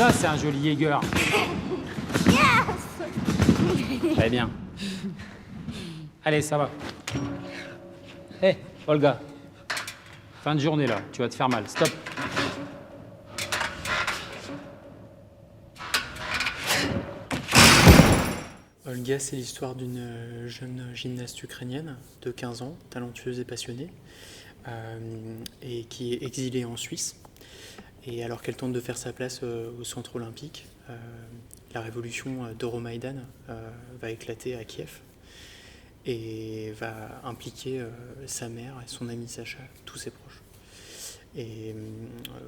Ça, c'est un joli Jäger. Très bien. Allez, ça va. Hé, Olga. Fin de journée, là. Tu vas te faire mal. Stop. Olga, c'est l'histoire d'une jeune gymnaste ukrainienne de 15 ans, talentueuse et passionnée, et qui est exilée en Suisse. Et alors qu'elle tente de faire sa place au centre olympique, la révolution d'Euromaïdan va éclater à Kiev et va impliquer sa mère et son ami Sacha, tous ses proches. Et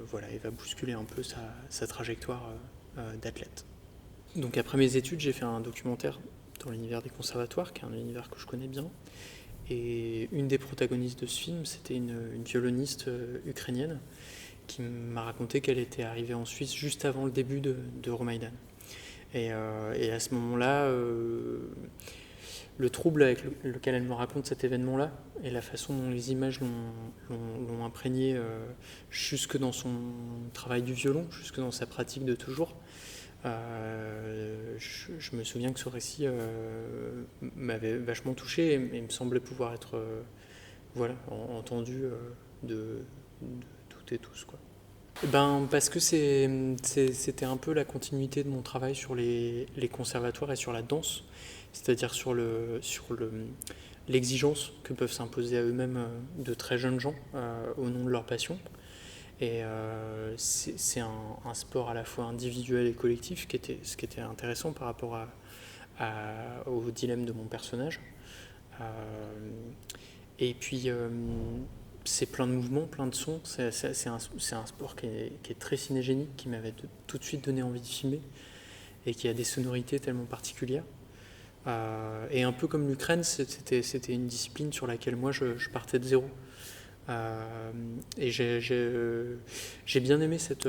voilà, il va bousculer un peu sa trajectoire d'athlète. Donc après mes études, j'ai fait un documentaire dans l'univers des conservatoires, qui est un univers que je connais bien. Et une des protagonistes de ce film, c'était une violoniste ukrainienne qui m'a raconté qu'elle était arrivée en Suisse juste avant le début de Euromaidan. Et à ce moment-là, le trouble avec lequel elle me raconte cet événement-là et la façon dont les images l'ont imprégné jusque dans son travail du violon, jusque dans sa pratique de toujours, je me souviens que ce récit m'avait vachement touché et me semblait pouvoir être voilà, entendu de toutes et tous, quoi. Parce que c'était un peu la continuité de mon travail sur les conservatoires et sur la danse, c'est-à-dire sur l'exigence que peuvent s'imposer à eux-mêmes de très jeunes gens au nom de leur passion. Et c'est un sport à la fois individuel et collectif, ce qui était intéressant par rapport au dilemme de mon personnage. Et puis, c'est plein de mouvements, plein de sons. C'est un sport qui est très cinégénique, qui m'avait tout de suite donné envie de filmer, et qui a des sonorités tellement particulières. Et un peu comme l'Ukraine, c'était une discipline sur laquelle moi je partais de zéro. Et j'ai bien aimé cette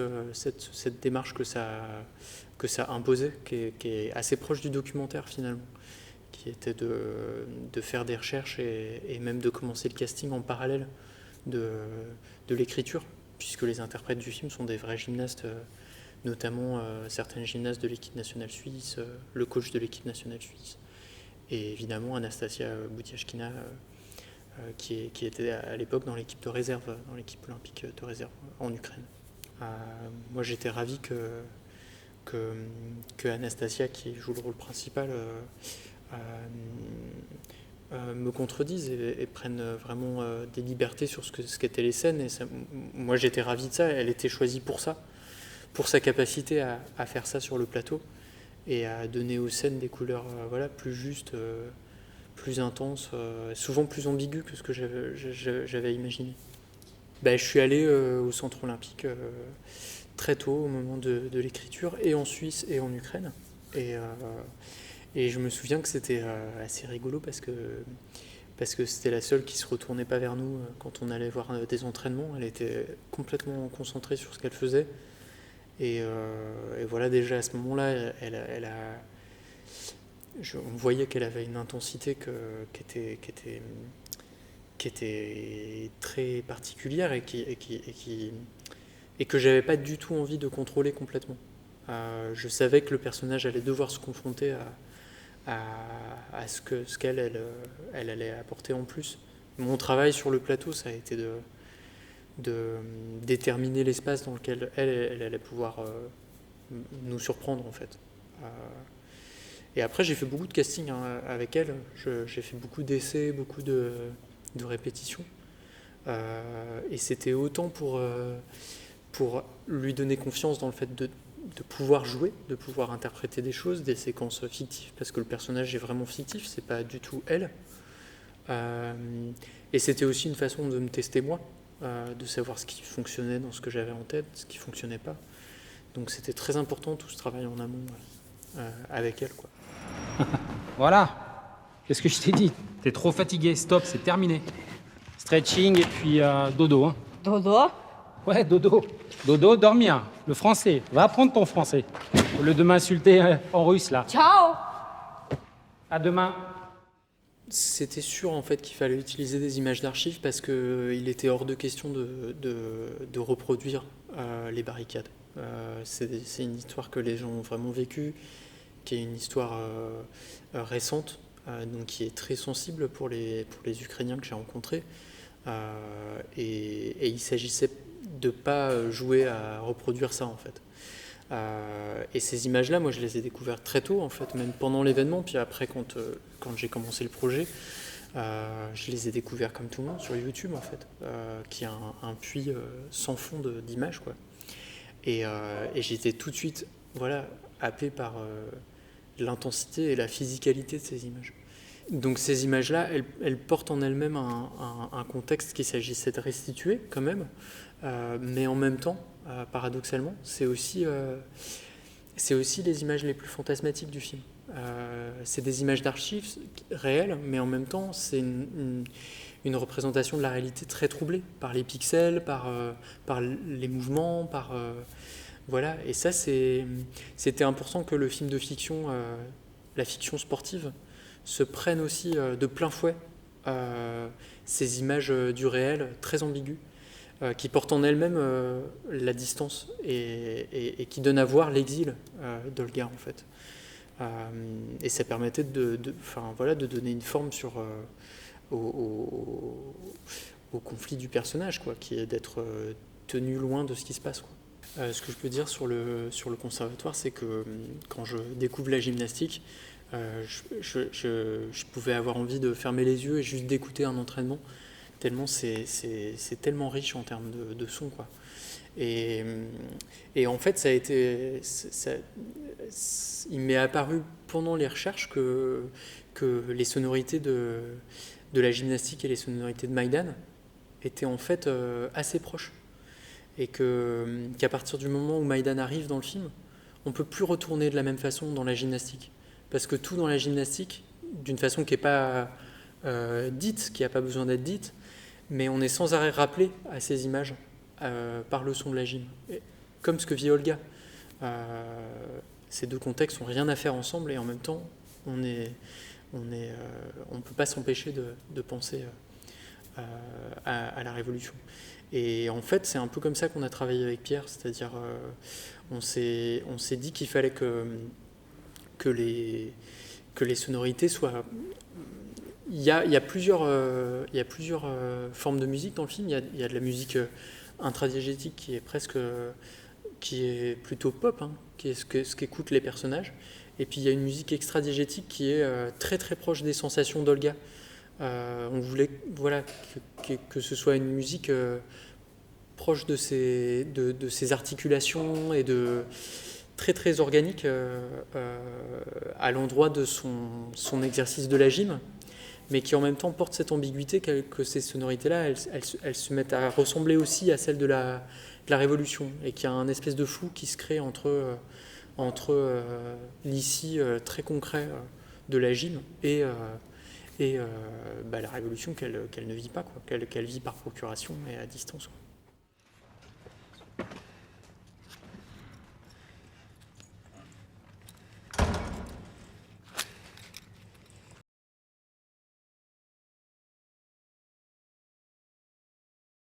démarche que ça imposait, qui est assez proche du documentaire finalement, qui était de faire des recherches et même de commencer le casting en parallèle de l'écriture, puisque les interprètes du film sont des vrais gymnastes, notamment certaines gymnastes de l'équipe nationale suisse, le coach de l'équipe nationale suisse, et évidemment Anastasia Boutiashkina, qui était à l'époque dans l'équipe de réserve, dans l'équipe olympique de réserve en Ukraine. Moi j'étais ravi que Anastasia, qui joue le rôle principal, me contredise et prenne vraiment des libertés sur ce qu'étaient les scènes. Et ça, moi j'étais ravi de ça, elle était choisie pour ça, pour sa capacité à faire ça sur le plateau et à donner aux scènes des couleurs voilà, plus justes, plus intense, souvent plus ambigu que ce que j'avais imaginé. Je suis allé au centre olympique très tôt, au moment de l'écriture, et en Suisse et en Ukraine. Et je me souviens que c'était assez rigolo parce que c'était la seule qui se retournait pas vers nous quand on allait voir des entraînements. Elle était complètement concentrée sur ce qu'elle faisait. Et voilà, déjà à ce moment-là, on voyait qu'elle avait une intensité qui était très particulière et que j'avais pas du tout envie de contrôler complètement. Je savais que le personnage allait devoir se confronter à ce qu'elle allait apporter en plus. Mon travail sur le plateau, ça a été de déterminer l'espace dans lequel elle allait pouvoir nous surprendre en fait. Et après, j'ai fait beaucoup de casting avec elle. J'ai fait beaucoup d'essais, beaucoup de répétitions. Et c'était autant pour lui donner confiance dans le fait de pouvoir jouer, de pouvoir interpréter des choses, des séquences fictives, parce que le personnage est vraiment fictif, c'est pas du tout elle. Et c'était aussi une façon de me tester moi, de savoir ce qui fonctionnait dans ce que j'avais en tête, ce qui fonctionnait pas. Donc c'était très important tout ce travail en amont avec elle, quoi. Voilà. Qu'est-ce que je t'ai dit? T'es trop fatigué. Stop, c'est terminé. Stretching et puis dodo. Hein. Dodo? Ouais, dodo. Dodo, dormir. Le français. Va apprendre ton français. Au lieu de m'insulter en russe, là. Ciao! À demain. C'était sûr en fait qu'il fallait utiliser des images d'archives parce qu'il était hors de question de reproduire les barricades. C'est une histoire que les gens ont vraiment vécue, qui est une histoire récente, donc qui est très sensible pour les Ukrainiens que j'ai rencontrés. Et il s'agissait de ne pas jouer à reproduire ça, en fait. Et ces images-là, moi, je les ai découvertes très tôt, en fait, même pendant l'événement. Puis après, quand j'ai commencé le projet, je les ai découverts comme tout le monde sur YouTube, en fait, qui est un puits sans fond d'images, quoi. Et j'étais tout de suite, voilà, happé par l'intensité et la physicalité de ces images. Donc ces images-là, elles portent en elles-mêmes un contexte qu'il s'agissait de restituer, quand même, mais en même temps, paradoxalement, c'est aussi les images les plus fantasmatiques du film. C'est des images d'archives réelles, mais en même temps, c'est une représentation de la réalité très troublée par les pixels, par les mouvements, voilà. Et ça, c'était important que le film de fiction, la fiction sportive, se prenne aussi de plein fouet ces images du réel très ambiguës, qui portent en elles-mêmes la distance et qui donnent à voir l'exil d'Olga, en fait. Et ça permettait de donner une forme au conflit du personnage, quoi, qui est d'être tenu loin de ce qui se passe, quoi. Ce que je peux dire sur le conservatoire, c'est que quand je découvre la gymnastique, je pouvais avoir envie de fermer les yeux et juste d'écouter un entraînement, tellement c'est tellement riche en termes de son, quoi. Et en fait, il m'est apparu pendant les recherches que les sonorités de la gymnastique et les sonorités de Maïdan étaient en fait assez proches. Et qu'à partir du moment où Maïdan arrive dans le film, on ne peut plus retourner de la même façon dans la gymnastique. Parce que tout dans la gymnastique, d'une façon qui n'est pas dite, qui n'a pas besoin d'être dite, mais on est sans arrêt rappelé à ces images par le son de la gym. Et comme ce que vit Olga. Ces deux contextes n'ont rien à faire ensemble et en même temps, on ne peut pas s'empêcher de penser à la Révolution. Et en fait, c'est un peu comme ça qu'on a travaillé avec Pierre, c'est-à-dire on s'est dit qu'il fallait que les sonorités soient... Il y a plusieurs formes de musique dans le film. Il y a de la musique intradiégétique qui est plutôt pop, hein, qui est ce qu'écoutent les personnages. Et puis il y a une musique extradiégétique qui est très très proche des sensations d'Olga. On voulait que ce soit une musique proche de ses articulations et très très organique à l'endroit de son exercice de la gym, mais qui en même temps porte cette ambiguïté que ces sonorités-là, elles se mettent à ressembler aussi à celles de la Révolution, et qu'il y a un espèce de flou qui se crée entre l'ici très concret de la gym et la Révolution qu'elle ne vit pas, quoi, qu'elle vit par procuration et à distance, quoi.